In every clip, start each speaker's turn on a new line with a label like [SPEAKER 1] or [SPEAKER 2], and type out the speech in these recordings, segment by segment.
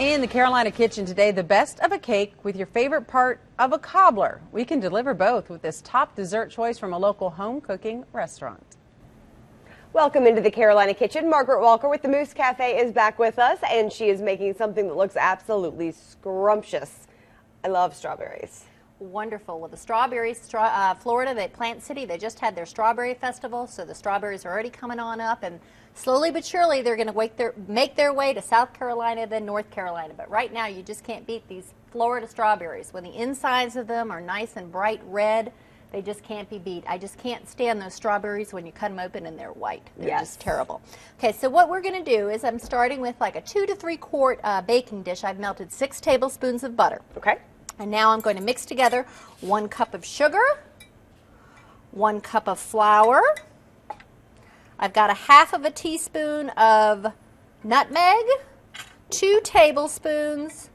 [SPEAKER 1] In the Carolina Kitchen today, the best of a cake with your favorite part of a cobbler. We can deliver both with this top dessert choice from a local home cooking restaurant.
[SPEAKER 2] Welcome into the Carolina Kitchen. Margaret Walker with the Moose Cafe is back with us, and she is making something that looks absolutely scrumptious. I love strawberries.
[SPEAKER 3] Wonderful. Well, the strawberries, Florida, Plant City, they just had their strawberry festival, so the strawberries are already coming on up, and slowly but surely they're going to make their way to South Carolina, then North Carolina. But right now you just can't beat these Florida strawberries. When the insides of them are nice and bright red, they just can't be beat. I just can't stand those strawberries when you cut them open and they're white. They're just terrible. Okay, so what we're going to do is I'm starting with like a 2 to 3 quart baking dish. I've melted 6 tablespoons of butter.
[SPEAKER 2] Okay.
[SPEAKER 3] And now I'm going to mix together 1 cup of sugar, 1 cup of flour. I've got a half of a teaspoon of nutmeg, 2 tablespoons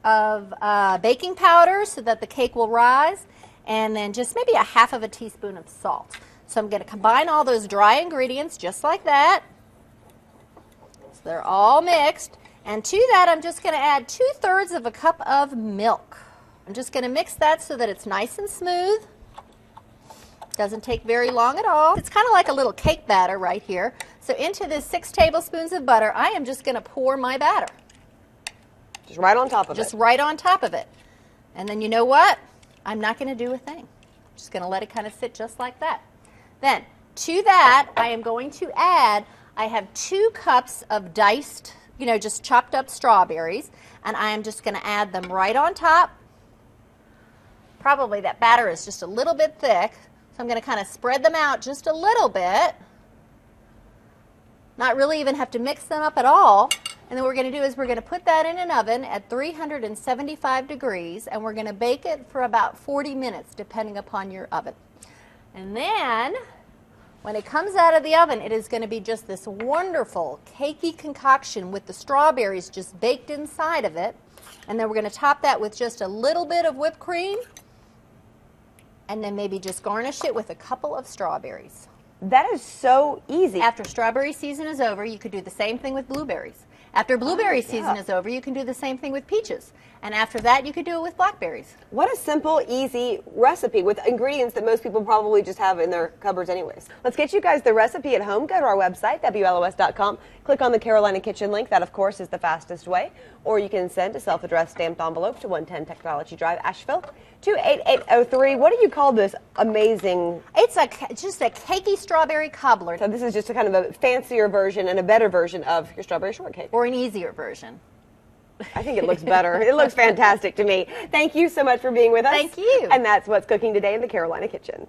[SPEAKER 3] of baking powder so that the cake will rise, and then just maybe a half of a teaspoon of salt. So I'm going to combine all those dry ingredients just like that. So they're all mixed. And to that, I'm just going to add 2/3 of a cup of milk. I'm just going to mix that so that it's nice and smooth. Doesn't take very long at all. It's kind of like a little cake batter right here. So into this 6 tablespoons of butter, I am just going to pour my batter.
[SPEAKER 2] Just right on top of it.
[SPEAKER 3] Just right on top of it. And then you know what? I'm not going to do a thing. I'm just going to let it kind of sit just like that. Then to that, I am going to add, I have 2 cups of diced, just chopped up strawberries, and I am just going to add them right on top. Probably that batter is just a little bit thick, so I'm going to kind of spread them out just a little bit. Not really even have to mix them up at all. And then what we're going to do is we're going to put that in an oven at 375 degrees, and we're going to bake it for about 40 minutes, depending upon your oven. And then, when it comes out of the oven, it is going to be just this wonderful cakey concoction with the strawberries just baked inside of it. And then we're going to top that with just a little bit of whipped cream, and then maybe just garnish it with a couple of strawberries.
[SPEAKER 2] That is so easy.
[SPEAKER 3] After strawberry season is over, you could do the same thing with blueberries. After blueberry season is over, you can do the same thing with peaches. And after that, you could do it with blackberries.
[SPEAKER 2] What a simple, easy recipe with ingredients that most people probably just have in their cupboards anyways. Let's get you guys the recipe at home. Go to our website, WLOS.com. Click on the Carolina Kitchen link. That, of course, is the fastest way. Or you can send a self-addressed stamped envelope to 110 Technology Drive, Asheville, 28803. What do you call this amazing?
[SPEAKER 3] It's just a cakey strawberry cobbler.
[SPEAKER 2] So this is just a kind of a fancier version and a better version of your strawberry shortcake.
[SPEAKER 3] Or an easier version.
[SPEAKER 2] I think it looks better. It looks fantastic to me. Thank you so much for being with us.
[SPEAKER 3] Thank you.
[SPEAKER 2] And that's what's cooking today in the Carolina Kitchen.